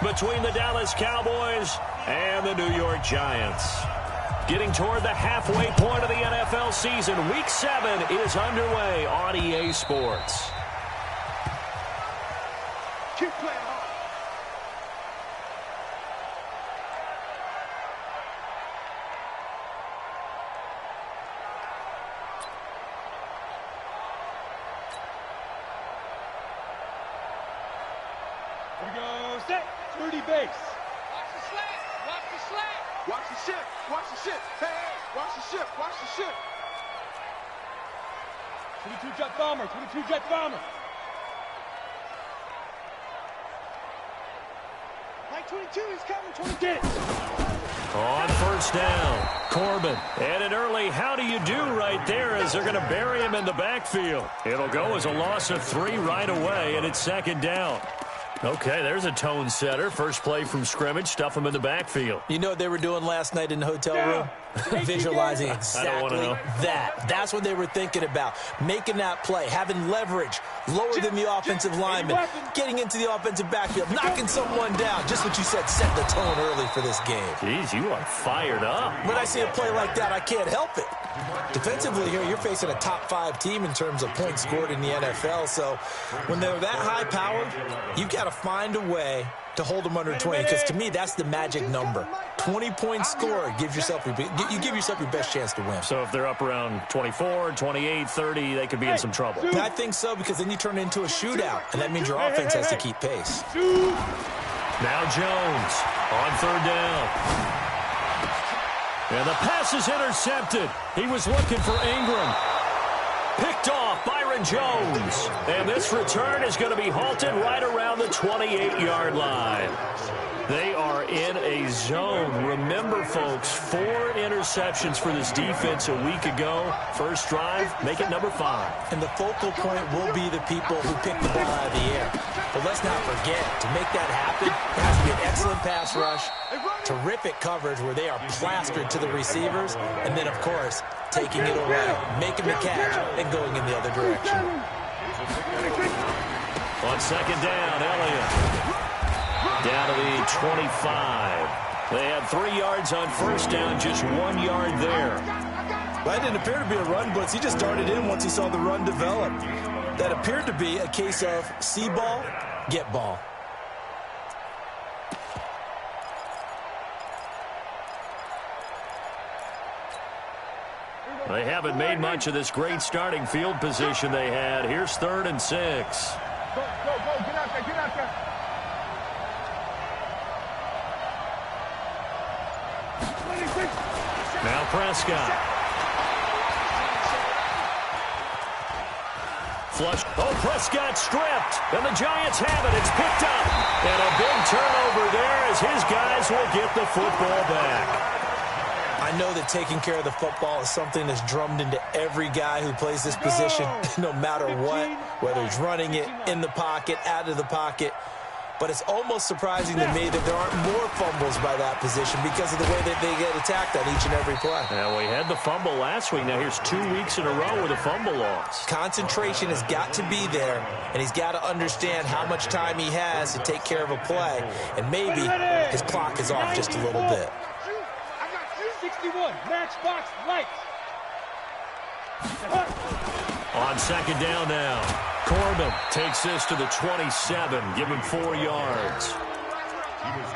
between the Dallas Cowboys and the New York Giants. Getting toward the halfway point of the NFL season, Week 7 is underway on EA Sports. Keep playing hard. Here we go, set, 30 base. Watch the slant, watch the slant. Watch the ship, watch the ship. Hey, watch the ship, watch the ship. 22 jet bomber, 22 jet bomber. Mike 22, he's coming, 20 get it. On first down, Corbin. And an early how do you do right there as they're going to bury him in the backfield. It'll go as a loss of 3 right away, and it's second down. Okay, there's a tone setter. First play from scrimmage, stuff him in the backfield. You know what they were doing last night in the hotel room? Visualizing exactly that. That's what they were thinking about. Making that play, having leverage, lower than the offensive lineman, getting into the offensive backfield, knocking someone down. Just what you said, set the tone early for this game. Jeez, you are fired up. When I see a play like that, I can't help it. Defensively here, you're facing a top 5 team in terms of points scored in the NFL. So when they're that high powered, you've got to find a way to hold them under 20, because to me, that's the magic number. 20 points scored gives yourself you give yourself your best chance to win. So if they're up around 24, 28, 30, they could be in some trouble. I think so, because then you turn it into a shootout, and that means your offense has to keep pace. Now Jones on third down. And the pass is intercepted. He was looking for Ingram. Picked off Byron Jones. And this return is going to be halted right around the 28-yard line. They are in a zone. Remember, folks, 4 interceptions for this defense a week ago. First drive, make it number 5. And the focal point will be the people who pick the ball out of the air. But let's not forget, to make that happen, there has to be an excellent pass rush, terrific coverage where they are plastered to the receivers, and then, of course, taking it away, making the catch, and going in the other direction. On second down, Elliott. Down to the 25. They had 3 yards on first down, just 1 yard there. That didn't appear to be a run blitz. He just darted in once he saw the run develop. That appeared to be a case of see ball, get ball. They haven't made much of this great starting field position they had. Here's 3rd and 6. Go, get out there, get out there. Now Prescott. Flush. Oh, Prescott stripped. And the Giants have it. It's picked up. And a big turnover there as his guys will get the football back. I know that taking care of the football is something that's drummed into every guy who plays this position, no matter what, whether he's running it, in the pocket, out of the pocket. But it's almost surprising to me that there aren't more fumbles by that position because of the way that they get attacked on each and every play. Now, we had the fumble last week. Now, here's 2 weeks in a row with a fumble loss. Concentration has got to be there, and he's got to understand how much time he has to take care of a play. And maybe his clock is off just a little bit. I got 61, matchbox lights. On second down now, Corbin takes this to the 27, give him 4 yards.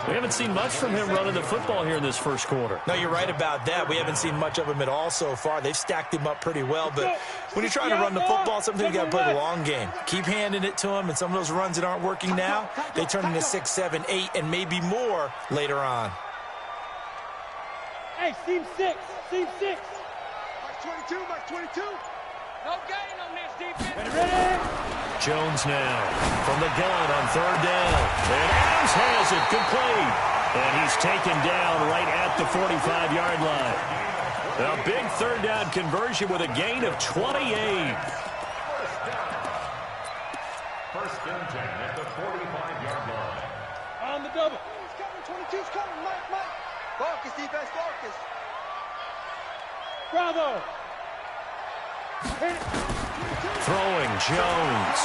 We haven't seen much from him running the football here in this first quarter. No, you're right about that. We haven't seen much of him at all so far. They've stacked him up pretty well, but when you're trying to run the football, sometimes you got to play the long game. Keep handing it to him, and some of those runs that aren't working now, they turn into 6, 7, 8, and maybe more later on. Hey, seam 6. Mike 22, Mike 22. No gain on this defense. Ready? Jones now from the gun on third down. And Adams has it complete. And he's taken down right at the 45-yard line. A big third down conversion with a gain of 28. First and 10 at the 45-yard line. On the double. He's coming, 22's coming, Mike. Focus, defense, focus. Bravo. Throwing Jones.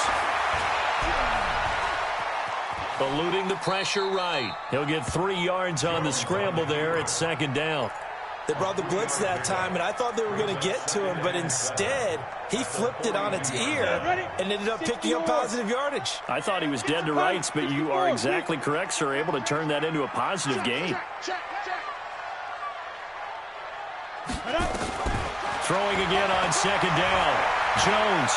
Eluding the pressure right. He'll get 3 yards on the scramble there at 2nd down. They brought the blitz that time, and I thought they were going to get to him, but instead, he flipped it on its ear and ended up picking up positive yardage. I thought he was dead to rights, but you are exactly correct, sir. Able to turn that into a positive gain. Throwing again on 2nd down. Jones.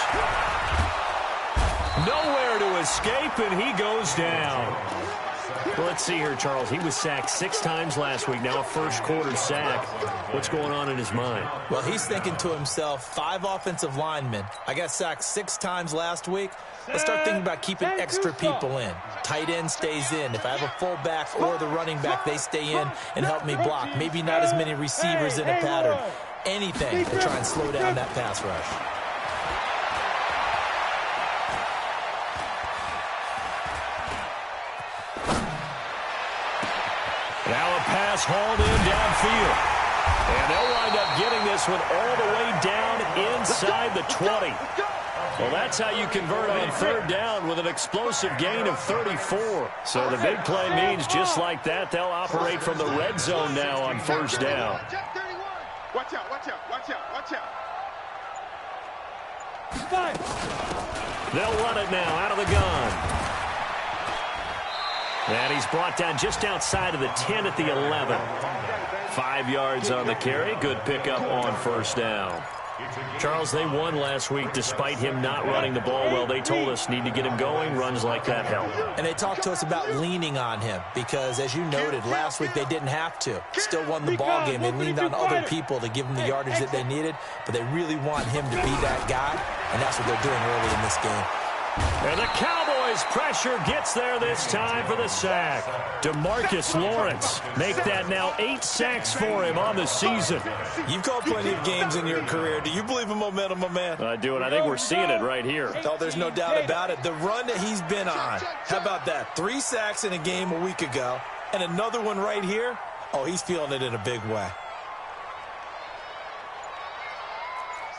Nowhere to escape, and he goes down. Well, let's see here, Charles. He was sacked 6 times last week. Now a first-quarter sack. What's going on in his mind? Well, he's thinking to himself, 5 offensive linemen. I got sacked 6 times last week. Let's start thinking about keeping extra people in. Tight end stays in. If I have a fullback or the running back, they stay in and help me block. Maybe not as many receivers in a pattern. Anything to try and slow down that pass rush. Now a pass hauled in downfield. And they'll wind up getting this one all the way down inside the 20. Well, that's how you convert on 3rd down with an explosive gain of 34. So the big play means just like that, they'll operate from the red zone now on 1st down. Watch out, watch out, watch out, watch out. They'll run it now out of the gun. And he's brought down just outside of the 10 at the 11. 5 yards on the carry. Good pickup on 1st down. Charles, they won last week despite him not running the ball well. They told us need to get him going. Runs like that help. And they talked to us about leaning on him because, as you noted, last week they didn't have to. Still won the ball game. They leaned on other people to give them the yardage that they needed, but they really want him to be that guy, and that's what they're doing early in this game. And the Cowboys pressure gets there this time for the sack. DeMarcus Lawrence make that now 8 sacks for him on the season. You've called plenty of games in your career. Do you believe in momentum, my man? I do, and I think we're seeing it right here. Oh, there's no doubt about it. The run that he's been on, how about that? 3 sacks in a game a week ago, and another one right here. Oh, he's feeling it in a big way.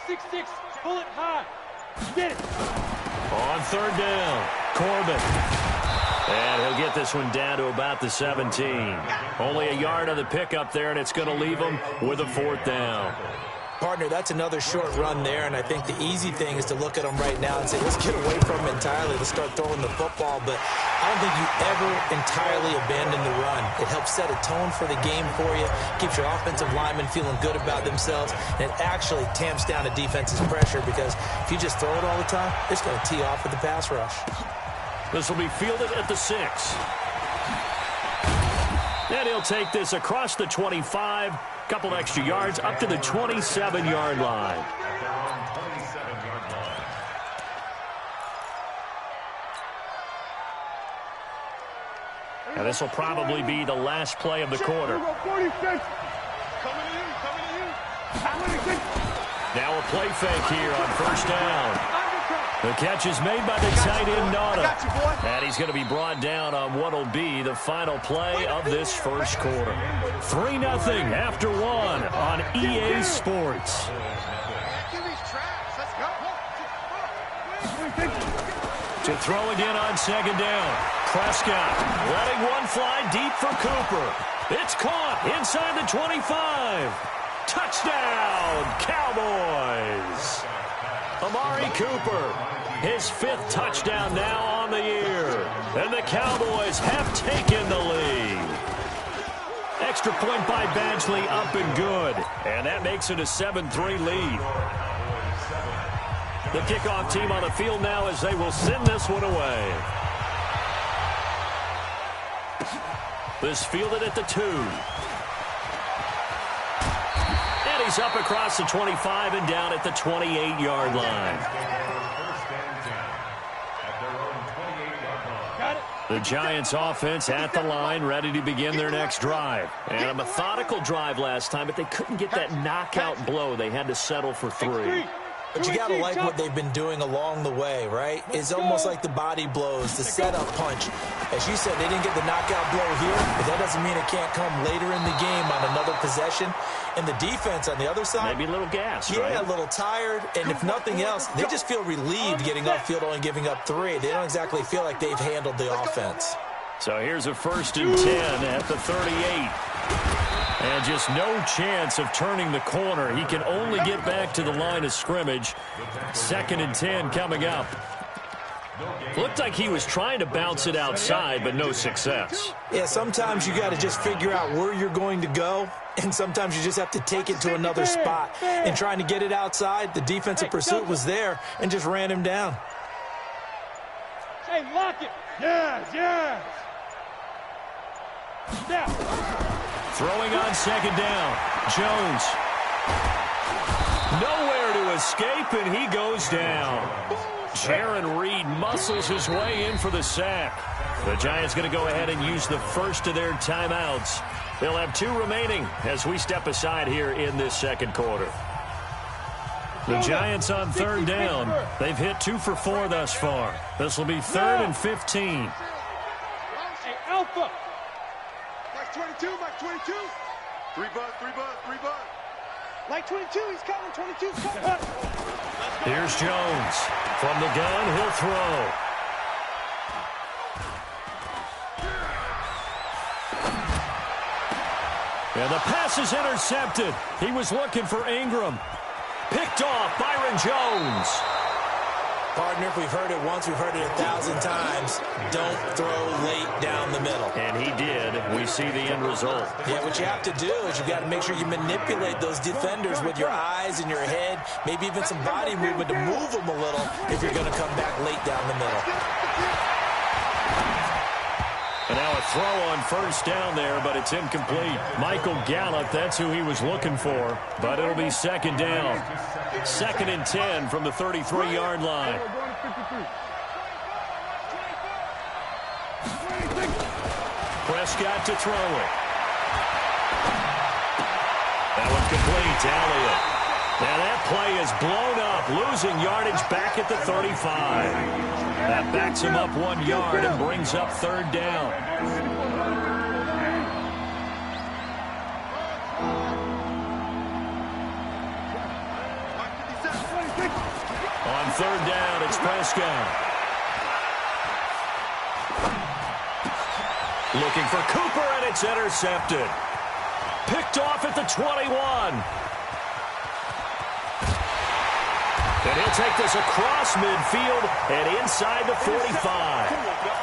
6-6, pull it high. Get it. On 3rd down, Corbin. And he'll get this one down to about the 17. Only a yard on the pickup there, and it's going to leave him with a 4th down. Partner, that's another short run there, and I think the easy thing is to look at him right now and say, let's get away from him entirely. Let's start throwing the football, but I don't think you ever entirely abandon the run. It helps set a tone for the game for you, keeps your offensive linemen feeling good about themselves, and it actually tamps down a defense's pressure because if you just throw it all the time, it's going to tee off with the pass rush. This will be fielded at the 6. And he'll take this across the 25. Couple extra yards up to the 27-yard line. Now this will probably be the last play of the quarter. Now a play fake here on 1st down. The catch is made by the tight end, Nauta. And he's going to be brought down on what will be the final play of this 1st quarter. 3-0 after 1 on EA Sports. To throw again on 2nd down. Prescott letting one fly deep for Cooper. It's caught inside the 25. Touchdown, Cowboys. Amari Cooper, his 5th touchdown now on the year. And the Cowboys have taken the lead. Extra point by Badgley up and good. And that makes it a 7-3 lead. The kickoff team on the field now as they will send this one away. This fielded at the 2. And he's up across the 25 and down at the 28-yard line. The Giants offense at the line, ready to begin their next drive. And a methodical drive last time, but they couldn't get that knockout blow. They had to settle for 3. But you got to like what they've been doing along the way, right? It's almost like the body blows, the setup punch. As you said, they didn't get the knockout blow here, but that doesn't mean it can't come later in the game on another possession. And the defense on the other side, maybe a little gas, right? Yeah, a little tired. And if nothing else, they just feel relieved getting upfield, only giving up 3. They don't exactly feel like they've handled the offense. So here's a 1st and 10 at the 38. And just no chance of turning the corner. He can only get back to the line of scrimmage. 2nd and 10 coming up. Looked like he was trying to bounce it outside, but no success. Yeah, sometimes you got to just figure out where you're going to go, and sometimes you just have to take it to another spot. And trying to get it outside, the defensive pursuit was there and just ran him down. Hey, lock it. Yes, yes. Step. Throwing on 2nd down. Jones. Nowhere to escape, and he goes down. Jaron Reed muscles his way in for the sack. The Giants going to go ahead and use the first of their timeouts. They'll have 2 remaining as we step aside here in this 2nd quarter. The Giants on 3rd down. They've hit 2 for 4 thus far. This will be 3rd and 15. Hey, Alpha. Mike 22, Mike 22. 3 bucks, 3 bucks, 3 bucks. Mike 22, he's coming. 22's coming. Here's Jones. From the gun, he'll throw. And the pass is intercepted. He was looking for Ingram. Picked off, Byron Jones. Partner, if we've heard it once, we've heard it 1,000 times. Don't throw late down the middle. And he did. We see the end result. Yeah, what you have to do is you got to make sure you manipulate those defenders with your eyes and your head, maybe even some body movement to move them a little if you're going to come back late down the middle. And now a throw on 1st down there, but it's incomplete. Michael Gallup, that's who he was looking for, but it'll be 2nd down. 2nd and 10 from the 33-yard line. Prescott to throw it. That one's complete to Elliott. And that play is blown up, losing yardage back at the 35. That backs him up 1 yard and brings up 3rd down. On 3rd down, it's Prescott. Looking for Cooper, and it's intercepted. Picked off at the 21. And he'll take this across midfield and inside the 45.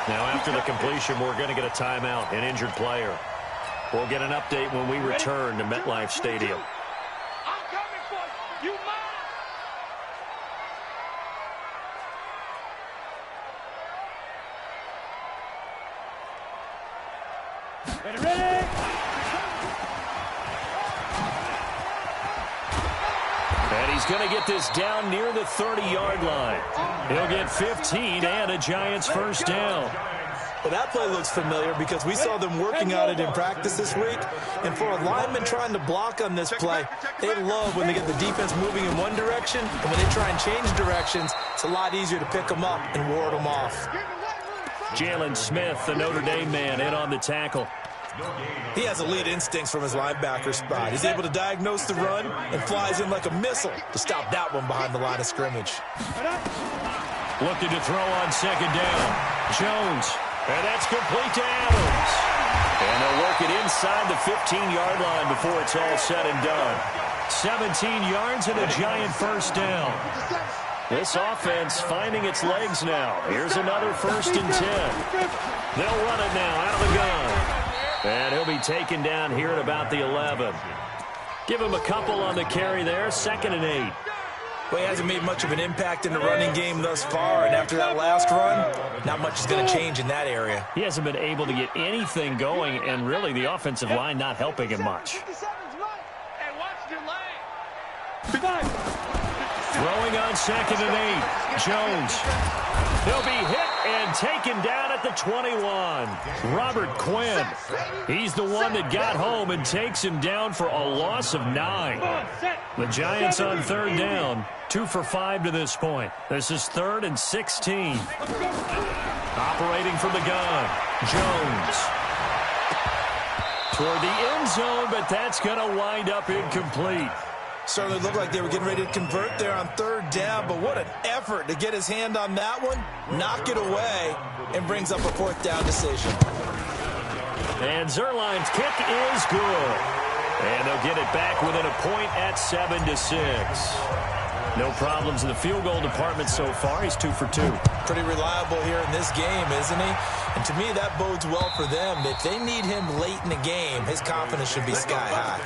Now, after the completion, we're going to get a timeout, an injured player. We'll get an update when we return to MetLife Stadium. I'm coming for you. You mine. Ready? And he's going to get this down near the 30-yard line. He'll get 15 and a Giants 1st down. Well, that play looks familiar because we saw them working on it in practice this week. And for a lineman trying to block on this play, they love when they get the defense moving in one direction. And when they try and change directions, it's a lot easier to pick them up and ward them off. Jalen Smith, the Notre Dame man, in on the tackle. He has elite instincts from his linebacker spot. He's able to diagnose the run and flies in like a missile to stop that one behind the line of scrimmage. Looking to throw on 2nd down. Jones. And that's complete to Adams. And they'll work it inside the 15-yard line before it's all said and done. 17 yards and a Giant 1st down. This offense finding its legs now. Here's another 1st and 10. They'll run it now out of the gun. And he'll be taken down here at about the 11. Give him a couple on the carry there. 2nd and 8. Well, he hasn't made much of an impact in the running game thus far, and after that last run, not much is going to change in that area. He hasn't been able to get anything going, and really the offensive line not helping him much. Hey, watch the lane. Throwing on 2nd and 8. Jones. He'll be hit and taken down at the 21. Robert Quinn. He's the one that got home and takes him down for a loss of 9. The Giants on 3rd down. 2 for 5 to this point. This is 3rd and 16. Operating from the gun. Jones. Toward the end zone, but that's going to wind up incomplete. Certainly looked like they were getting ready to convert there on 3rd down, but what an effort to get his hand on that one, knock it away, and brings up a 4th down decision. And Zerline's kick is good. And they'll get it back within a point at 7-6. No problems in the field goal department so far. He's 2 for 2. Pretty reliable here in this game, isn't he? And to me, that bodes well for them. If they need him late in the game, his confidence should be sky high.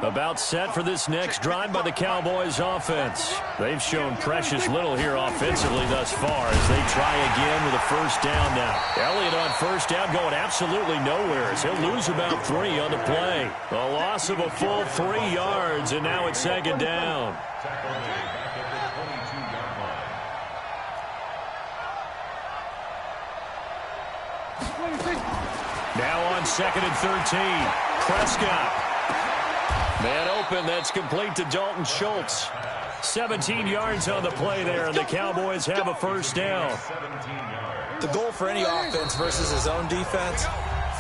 About set for this next drive by the Cowboys offense. They've shown precious little here offensively thus far as they try again with a first down now. Elliott on first down going absolutely nowhere as he'll lose about 3 on the play. A loss of a full 3 yards, and now it's second down. Now on 2nd and 13. Prescott. Man open, that's complete to Dalton Schultz. 17 yards on the play there, and the Cowboys have a first down. The goal for any offense versus his own defense,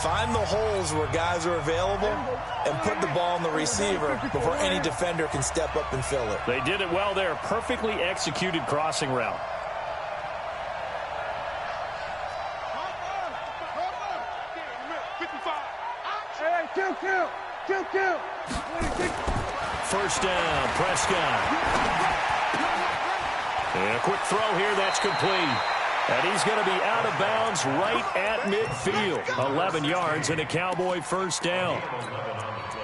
find the holes where guys are available and put the ball on the receiver before any defender can step up and fill it. They did it well there. Perfectly executed crossing route. First down, Prescott. And a quick throw here, that's complete. And he's going to be out of bounds right at midfield. 11 yards and a Cowboy first down.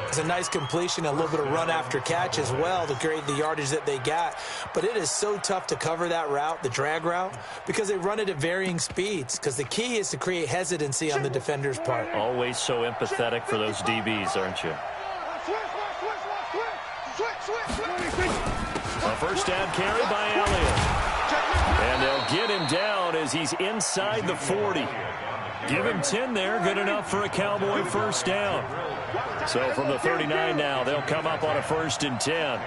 It's a nice completion, a little bit of run after catch as well to create the yardage that they got. But it is so tough to cover that route, the drag route, because they run it at varying speeds. Because the key is to create hesitancy on the defender's part. Always so empathetic for those DBs, aren't you? A first down carry by Elliott. And they'll get him down as he's inside the 40. Give him 10 there, good enough for a Cowboy first down. So from the 39 now, they'll come up on a 1st and 10.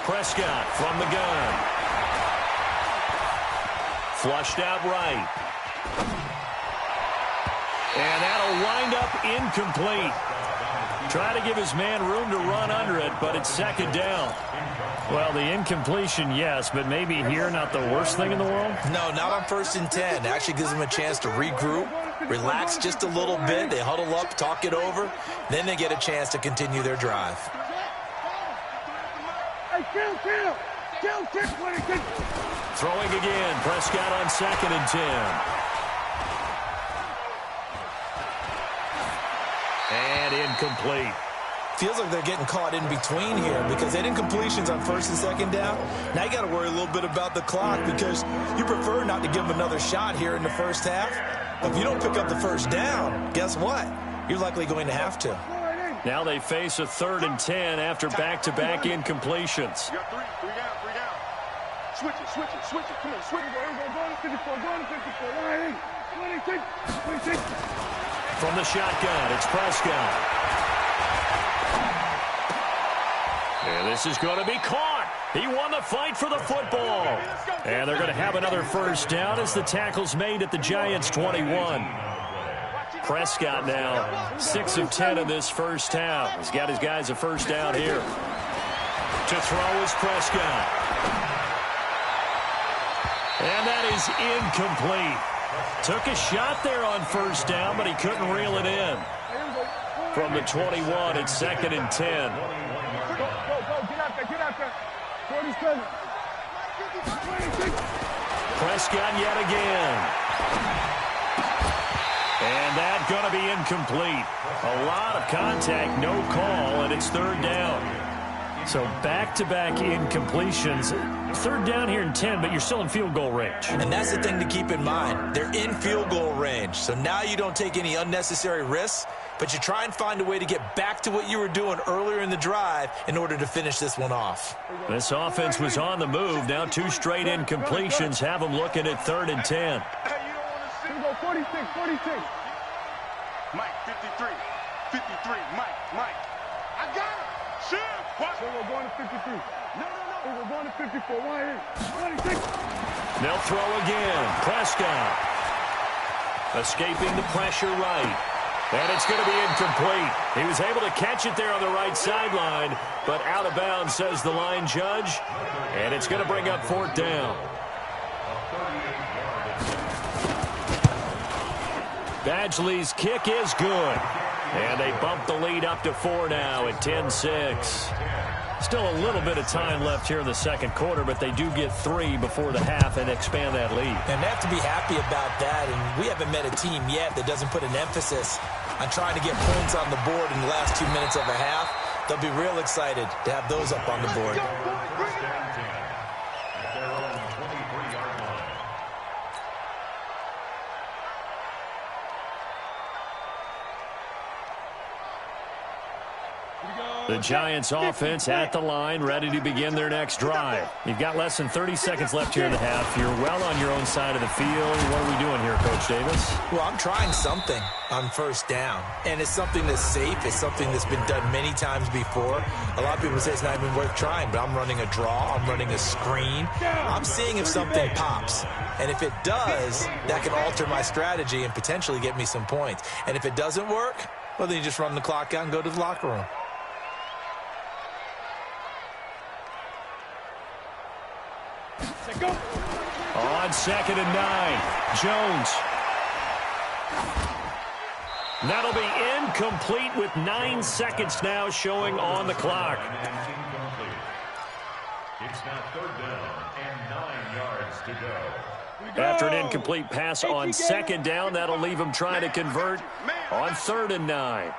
Prescott from the gun. Flushed out right. And that'll wind up incomplete. Try to give his man room to run under it, but it's second down. Well, the incompletion, yes, but maybe here not the worst thing in the world? No, not on 1st and 10. It actually gives them a chance to regroup, relax just a little bit. They huddle up, talk it over. Then they get a chance to continue their drive. Throwing again, Prescott on 2nd and 10. And incomplete. Feels like they're getting caught in between here because they didn't completions on 1st and 2nd down. Now you got to worry a little bit about the clock because you prefer not to give them another shot here in the first half. But if you don't pick up the first down, guess what? You're likely going to have to. Now they face a 3rd and 10 after back-to-back incompletions. You got three down. Switch it. Come on, switch it. Go to 54. From the shotgun, it's Prescott. And this is going to be caught. He won the fight for the football. And they're going to have another first down as the tackle's made at the Giants' 21. Prescott now 6 of 10 in this first half. He's got his guys a first down here. To throw is Prescott. And that is incomplete. Took a shot there on first down, but he couldn't reel it in. From the 21, it's 2nd and 10. Prescott yet again. And that going to be incomplete. A lot of contact, no call, and it's 3rd down. So back-to-back incompletions. 3rd down here and 10, but you're still in field goal range. And that's the thing to keep in mind. They're in field goal range. So now you don't take any unnecessary risks, but you try and find a way to get back to what you were doing earlier in the drive in order to finish this one off. This offense was on the move. Now 2 straight incompletions have them looking at 3rd and 10. Here we go, 46. Mike, 53. Mike. I got him. Shit. What? So we're going to 53. No. We're going to 54. 26. They'll throw again. Prescott. Escaping the pressure right. And it's going to be incomplete. He was able to catch it there on the right sideline, but out of bounds, says the line judge. And it's going to bring up 4th down. Badgley's kick is good. And they bump the lead up to 4 now at 10-6. Still a little bit of time left here in the second quarter, but they do get 3 before the half and expand that lead. And they have to be happy about that, and we haven't met a team yet that doesn't put an emphasis on trying to get points on the board in the last 2 minutes of a half. They'll be real excited to have those up on the board. The Giants offense at the line, ready to begin their next drive. You've got less than 30 seconds left here in the half. You're well on your own side of the field. What are we doing here, Coach Davis? Well, I'm trying something on 1st down, and it's something that's safe. It's something that's been done many times before. A lot of people say it's not even worth trying, but I'm running a draw. I'm running a screen. I'm seeing if something pops. And if it does, that can alter my strategy and potentially get me some points. And if it doesn't work, well, then you just run the clock out and go to the locker room. On 2nd and 9, Jones. That'll be incomplete with 9 seconds now showing on the clock. It's now 3rd down and 9 yards to go. After an incomplete pass on 2nd down, that'll leave him trying to convert on 3rd and 9.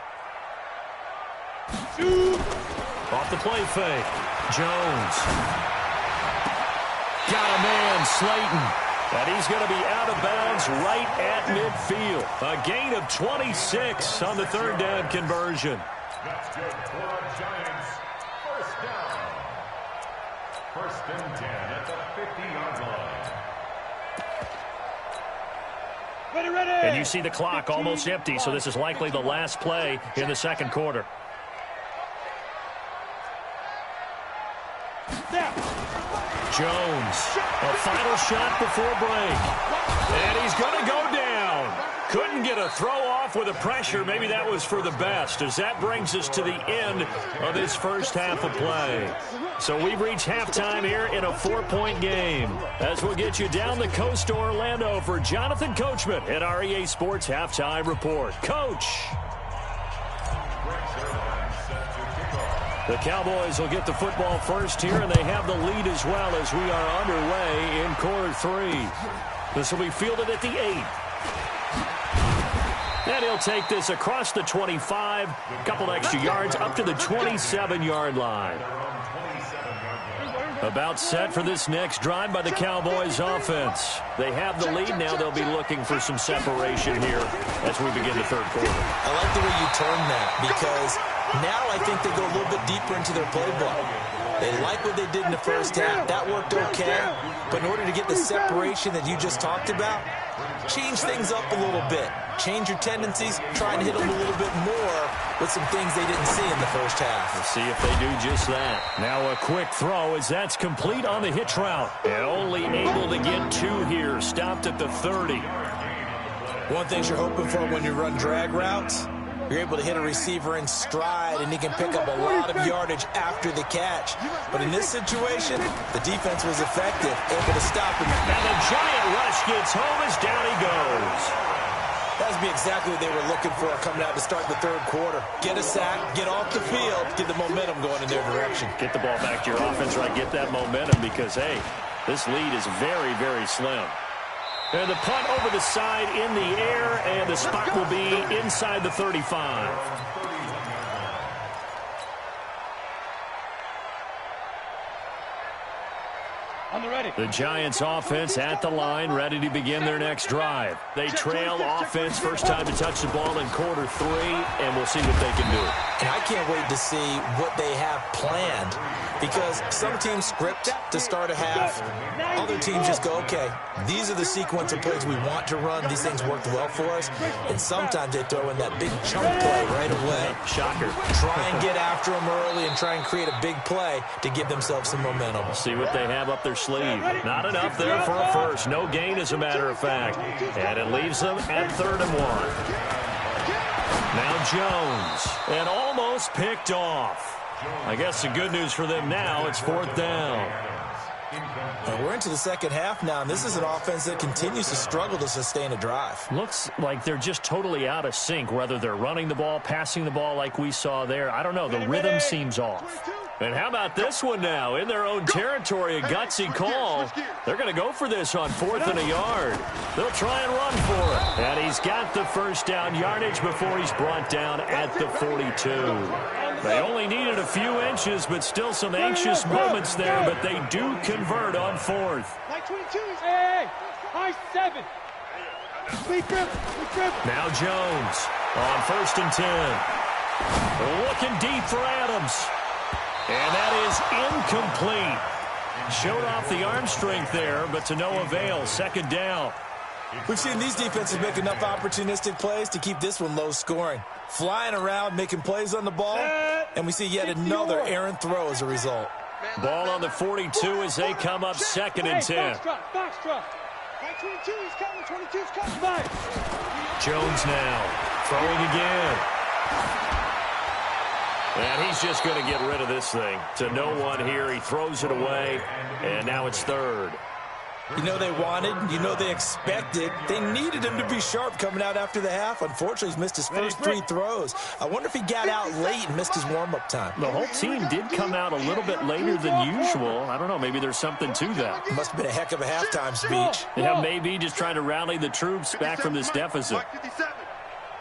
Off the play fake. Jones. Got a man, Slayton. And he's going to be out of bounds right at midfield. A gain of 26 on the 3rd down conversion. That's good for the Giants. 1st down. 1st and 10 at the 50-yard line. Ready. And you see the clock almost empty, so this is likely the last play in the second quarter. Jones, a final shot before break. And he's going to go down. Couldn't get a throw off with the pressure. Maybe that was for the best, as that brings us to the end of this first half of play. So we've reached halftime here in a 4-point game. As we'll get you down the coast to Orlando for Jonathan Coachman at our EA Sports Halftime Report. Coach. The Cowboys will get the football first here, and they have the lead as well as we are underway in quarter 3. This will be fielded at the 8. And he'll take this across the 25, a couple extra yards, up to the 27-yard line. About set for this next drive by the Cowboys offense. They have the lead. Now they'll be looking for some separation here as we begin the third quarter. I like the way you term that, because now I think they go a little bit deeper into their playbook. They like what they did in the first half. That worked okay. But in order to get the separation that you just talked about, change things up a little bit. Change your tendencies, try and hit them a little bit more with some things they didn't see in the first half. We'll see if they do just that. Now a quick throw as that's complete on the hitch route. And only able to get 2 here. Stopped at the 30. One thing you're hoping for when you run drag routes, you're able to hit a receiver in stride, and he can pick up a lot of yardage after the catch. But in this situation, the defense was effective, able to stop him. And the giant rush gets home as down he goes. That would be exactly what they were looking for coming out to start the third quarter. Get a sack, get off the field, get the momentum going in their direction. Get the ball back to your offense, right? Get that momentum because, hey, this lead is very, very slim. And the punt over the side in the air, and the spot will be inside the 35. The Giants offense at the line, ready to begin their next drive. They trail offense, first time to touch the ball in quarter 3, and we'll see what they can do. And I can't wait to see what they have planned, because some teams script to start a half. Other teams just go, okay, these are the sequence of plays we want to run. These things worked well for us. And sometimes they throw in that big chunk play right away. Shocker. Try and get after them early and try and create a big play to give themselves some momentum. See what they have up their sleeve. Not enough there for a first. No gain, as a matter of fact. And it leaves them at 3rd and 1. Now Jones, and almost picked off. I guess the good news for them now, it's 4th down. And we're into the second half now, and this is an offense that continues to struggle to sustain a drive. Looks like they're just totally out of sync, whether they're running the ball, passing the ball like we saw there. I don't know. The rhythm seems off. And how about this one now? In their own territory, a gutsy call. They're going to go for this on 4th and a yard. They'll try and run for it. And he's got the first down yardage before he's brought down at the 42. They only needed a few inches, but still some anxious moments there, but they do convert on 4th. Hey, high 7. Now Jones on 1st and 10. Looking deep for Adams. And that is incomplete. Showed off the arm strength there, but to no avail. 2nd down. We've seen these defenses make enough opportunistic plays to keep this one low scoring. Flying around, making plays on the ball, and we see yet another errant throw as a result. Ball on the 42 as they come up 2nd and 10. Jones now throwing again. And he's just going to get rid of this thing. To no one here. He throws it away, and now it's 3rd. You know they wanted, you know they expected. They needed him to be sharp coming out after the half. Unfortunately, he's missed his first 3 throws. I wonder if he got out late and missed his warm-up time. The whole team did come out a little bit later than usual. I don't know, maybe there's something to that. Must have been a heck of a halftime speech. Yeah, maybe just trying to rally the troops back from this deficit.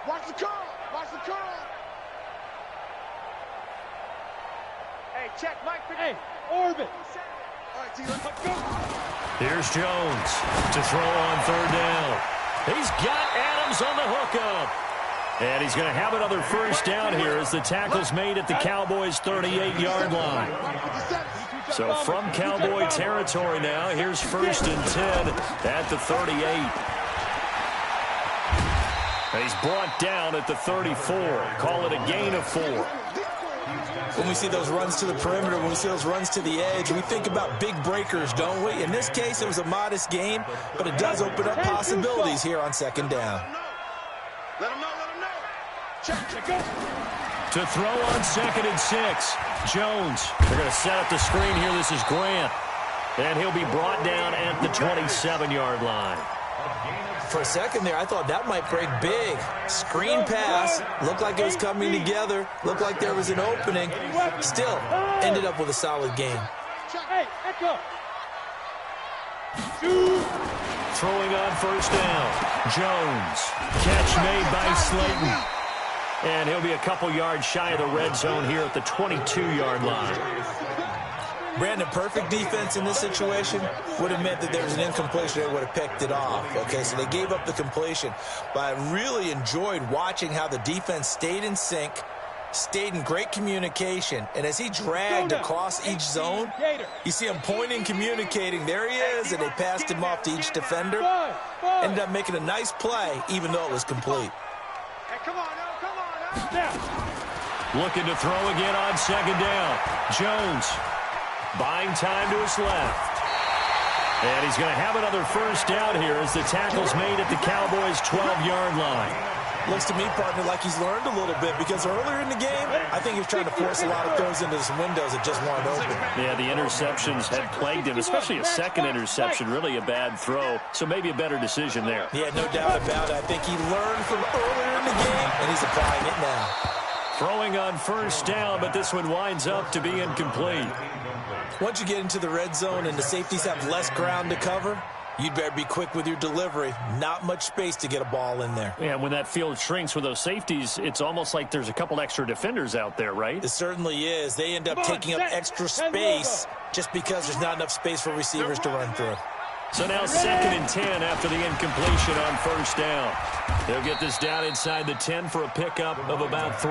Watch the curl. Watch the curl. Hey, check, Mike. Hey, orbit. All right, T, let's go. Here's Jones to throw on 3rd down. He's got Adams on the hookup. And he's going to have another first down here as the tackle's made at the Cowboys' 38-yard line. So from Cowboy territory now, here's 1st and 10 at the 38. And he's brought down at the 34. Call it a gain of 4. When we see those runs to the perimeter, when we see those runs to the edge, we think about big breakers, don't we? In this case, it was a modest gain, but it does open up possibilities here on 2nd down. Let him know. Check. To throw on 2nd and 6. Jones. They're going to set up the screen here. This is Grant. And he'll be brought down at the 27-yard line. For a second there, I thought that might break big. Screen pass. Looked like it was coming together. Looked like there was an opening. Still, ended up with a solid game. Hey, echo. Throwing on 1st down. Jones. Catch made by Slayton. And he'll be a couple yards shy of the red zone here at the 22-yard line. Brandon, perfect defense in this situation would have meant that there was an incompletion that would have picked it off. Okay, so they gave up the completion. But I really enjoyed watching how the defense stayed in sync, stayed in great communication, and as he dragged across each zone, you see him pointing, communicating. There he is, and they passed him off to each defender. Ended up making a nice play, even though it was complete. Hey, come on now. Looking to throw again on 2nd down. Jones. Buying time to his left. And he's going to have another first down here as the tackle's made at the Cowboys' 12-yard line. Looks to me, partner, like he's learned a little bit because earlier in the game, I think he was trying to force a lot of throws into some windows that just weren't open. Yeah, the interceptions had plagued him, especially a second interception, really a bad throw. So maybe a better decision there. Yeah, no doubt about it. I think he learned from earlier in the game, and he's applying it now. Throwing on 1st down, but this one winds up to be incomplete. Once you get into the red zone and the safeties have less ground to cover, you'd better be quick with your delivery. Not much space to get a ball in there. Yeah, when that field shrinks with those safeties, it's almost like there's a couple extra defenders out there, right? It certainly is. They end up taking up extra space just because there's not enough space for receivers to run through. So now 2nd and 10 after the incompletion on 1st down. They'll get this down inside the 10 for a pickup of about 3.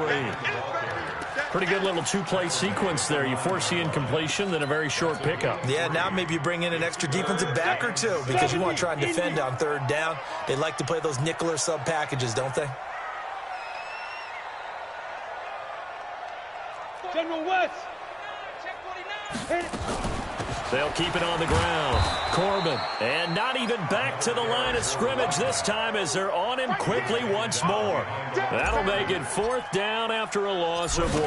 Pretty good little two-play sequence there. You force the incompletion, then a very short pickup. Yeah, now maybe you bring in an extra defensive back or two because you want to try and defend on 3rd down. They like to play those nickel or sub packages, don't they? General West. They'll keep it on the ground. Corbin, and not even back to the line of scrimmage this time as they're on him quickly once more. That'll make it 4th down after a loss of 1.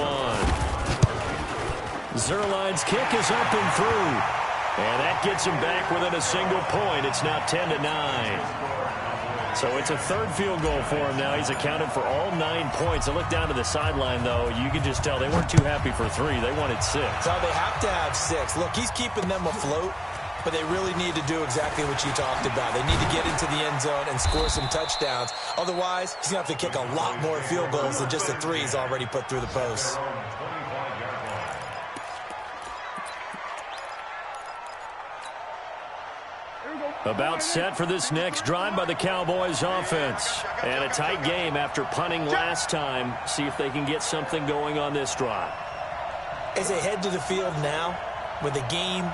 Zerline's kick is up and through. And that gets him back within a single point. It's now 10-9. So it's a 3rd field goal for him now. He's accounted for all 9 points. I look down to the sideline, though. You can just tell they weren't too happy for 3. They wanted 6. So they have to have 6. Look, he's keeping them afloat, but they really need to do exactly what you talked about. They need to get into the end zone and score some touchdowns. Otherwise, he's going to have to kick a lot more field goals than just the 3 he's already put through the posts. About set for this next drive by the Cowboys offense. And a tight game after punting last time. See if they can get something going on this drive. As they head to the field now, with the game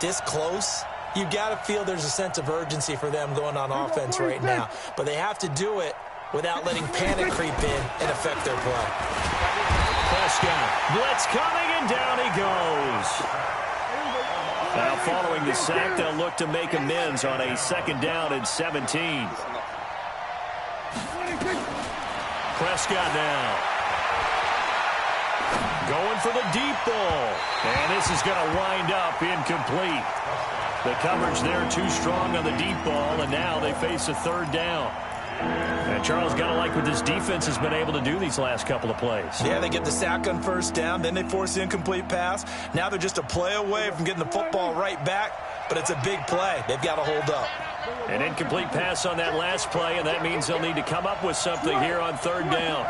this close, you've got to feel there's a sense of urgency for them going on offense right now. But they have to do it without letting panic creep in and affect their play. Prescott, blitz coming, and down he goes. Now, following the sack, they'll look to make amends on a 2nd down and 17. Prescott now. Going for the deep ball. And this is going to wind up incomplete. The coverage there too strong on the deep ball, and now they face a 3rd down. And Charles, got to like what this defense has been able to do these last couple of plays. Yeah, they get the sack on 1st down, then they force the incomplete pass. Now they're just a play away from getting the football right back, but it's a big play. They've got to hold up. An incomplete pass on that last play, and that means they'll need to come up with something here on 3rd down.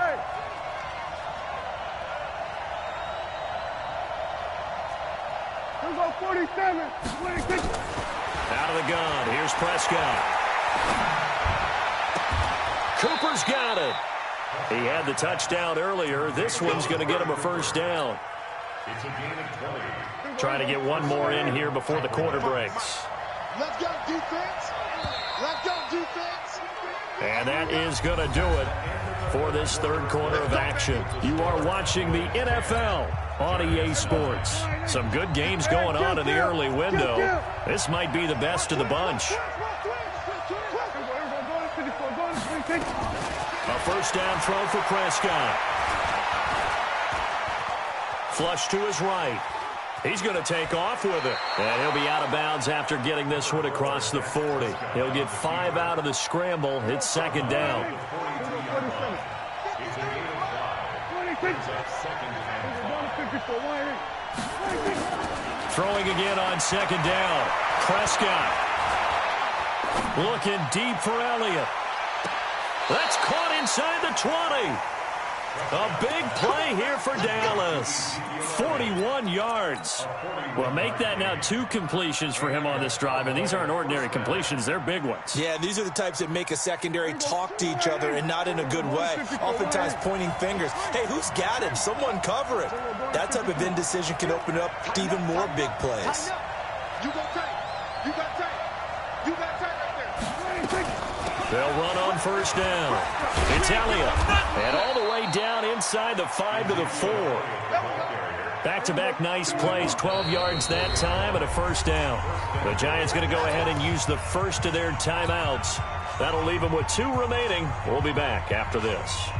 Go 47. Out of the gun, here's Prescott. Cooper's got it. He had the touchdown earlier. This one's going to get him a 1st down. It's a gain of 20. Trying to get one more in here before the quarter breaks. Let's go defense. Let's go defense. And that is going to do it for this 3rd quarter of action. You are watching the NFL on EA Sports. Some good games going on in the early window. This might be the best of the bunch. A 1st down throw for Prescott. Flush to his right. He's going to take off with it. And he'll be out of bounds after getting this one across the 40. He'll get 5 out of the scramble. It's 2nd down. Throwing again on 2nd down. Prescott. Looking deep for Elliott. That's caught inside the 20. A big play here for Dallas. 41 yards. Well, make that now 2 completions for him on this drive, and these aren't ordinary completions. They're big ones. Yeah, these are the types that make a secondary talk to each other and not in a good way. Oftentimes pointing fingers. Hey, who's got him? Someone cover it. That type of indecision can open up to even more big plays. You got tight. You got tight. You got tight right there. They'll run on 1st down. It's Elliott. And all the way down inside the 5 to the 4. Back-to-back nice plays. 12 yards that time and a 1st down. The Giants going to go ahead and use the first of their timeouts. That'll leave them with 2 remaining. We'll be back after this.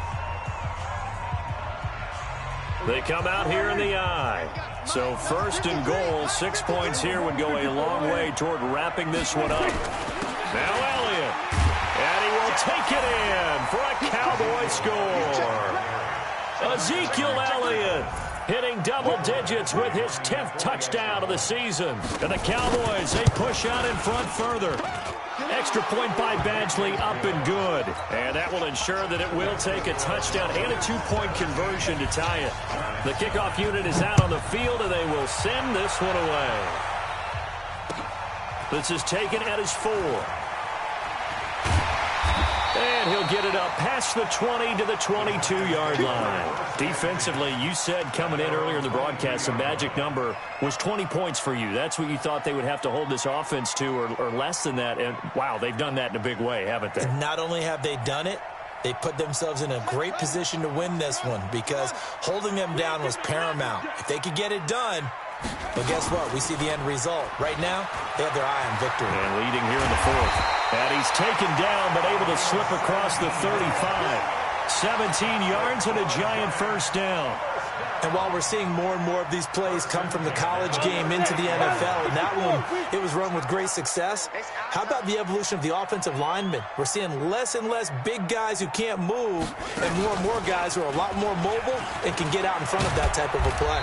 They come out here in the eye. So 1st and goal. 6 points here would go a long way toward wrapping this one up. Now Elliott. And he will take it in for a Cowboy score. Ezekiel Elliott hitting double digits with his 10th touchdown of the season. And the Cowboys, they push out in front further. Extra point by Badgley, up and good. And that will ensure that it will take a touchdown and a 2-point conversion to tie it. The kickoff unit is out on the field, and they will send this one away. This is taken at his 4. And he'll get it up past the 20 to the 22-yard line. Defensively, you said coming in earlier in the broadcast, the magic number was 20 points for you. That's what you thought they would have to hold this offense to, or less than that. And, wow, they've done that in a big way, haven't they? And not only have they done it, they put themselves in a great position to win this one because holding them down was paramount. If they could get it done, But guess what? We see the end result. Right now, they have their eye on victory. And leading here in the fourth. And he's taken down, but able to slip across the 35. 17 yards and a giant first down. And while we're seeing more and more of these plays come from the college game into the NFL, and that one, it was run with great success, how about the evolution of the offensive linemen? We're seeing less and less big guys who can't move and more guys who are a lot more mobile and can get out in front of that type of a play.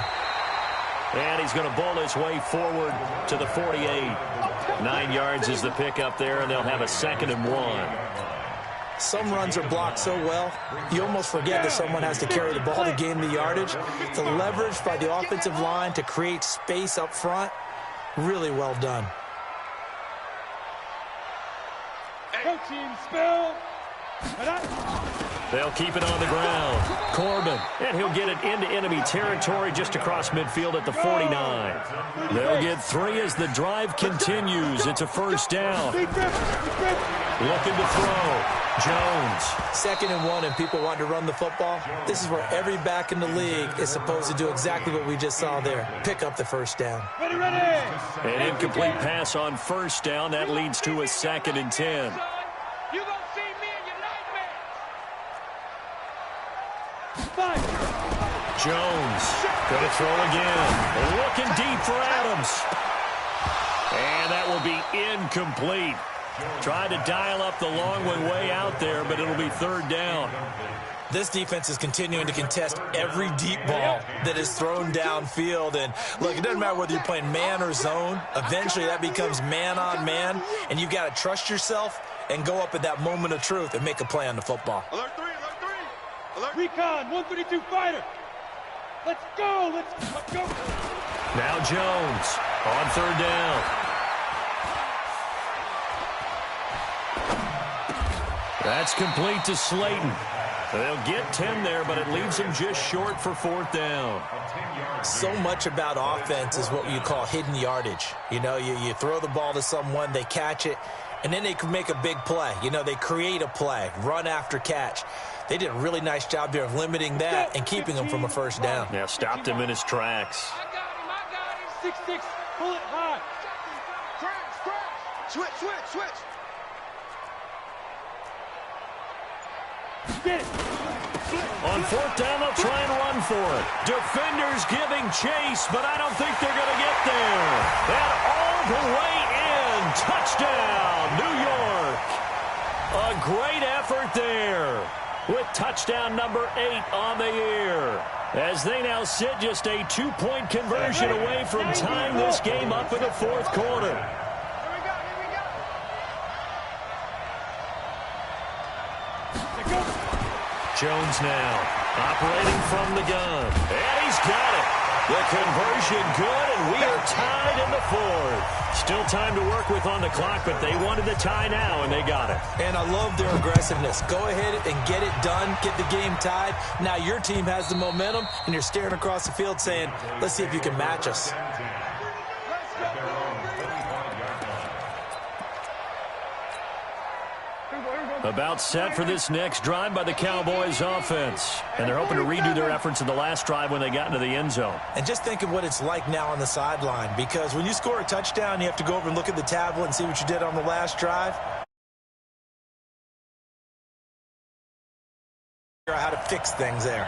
And he's going to bowl his way forward to the 48. 9 yards is the pickup there, and they'll have a 2nd and 1. Some runs are blocked so well, you almost forget that someone has to carry the ball to gain the yardage. The leverage by the offensive line to create space up front, really well done. Coaching spell. They'll keep it on the ground. Corbin, and he'll get it into enemy territory just across midfield at the 49. They'll get 3 as the drive continues. It's a first down. Looking to throw. Jones. 2nd and 1, and people want to run the football. This is where every back in the league is supposed to do exactly what we just saw there. Pick up the first down. Ready. An incomplete pass on first down. That leads to a 2nd and 10. You gonna see me in your nightmares. 5. Jones going to throw again. Looking deep for Adams. And that will be incomplete. Tried to dial up the long one way out there, but it'll be 3rd down. This defense is continuing to contest every deep ball that is thrown downfield. And, look, it doesn't matter whether you're playing man or zone. Eventually that becomes man on man, and you've got to trust yourself and go up at that moment of truth and make a play on the football. Alert 3, alert 3. Alert. Recon, 132 fighter. Let's go. Let's go. Now Jones on 3rd down. That's complete to Slayton. They'll get 10 there, but it leaves them just short for 4th down. So much about offense is what you call hidden yardage. You know, you throw the ball to someone, they catch it, and then they can make a big play. You know, they create a play, run after catch. They did a really nice job there of limiting that and keeping him from a first down. Yeah, stopped him in his tracks. I got him. 6-6, pull it high. Switch. Get it. On 4th down, they'll try and run for it. Defenders giving chase, but I don't think they're going to get there. And all the way in. Touchdown, New York. A great effort there with touchdown number 8 on the year, as they now sit just a 2-point conversion away from tying this game up in the 4th quarter. Jones now operating from the gun. And he's got it. The conversion good, and we are tied in the 4th. Still time to work with on the clock, but they wanted the tie now, and they got it. And I love their aggressiveness. Go ahead and get it done, get the game tied. Now your team has the momentum, and you're staring across the field saying, let's see if you can match us. About set for this next drive by the Cowboys offense. And they're hoping to redo their efforts in the last drive when they got into the end zone. And just think of what it's like now on the sideline, because when you score a touchdown, you have to go over and look at the tablet and see what you did on the last drive. Figure out how to fix things there.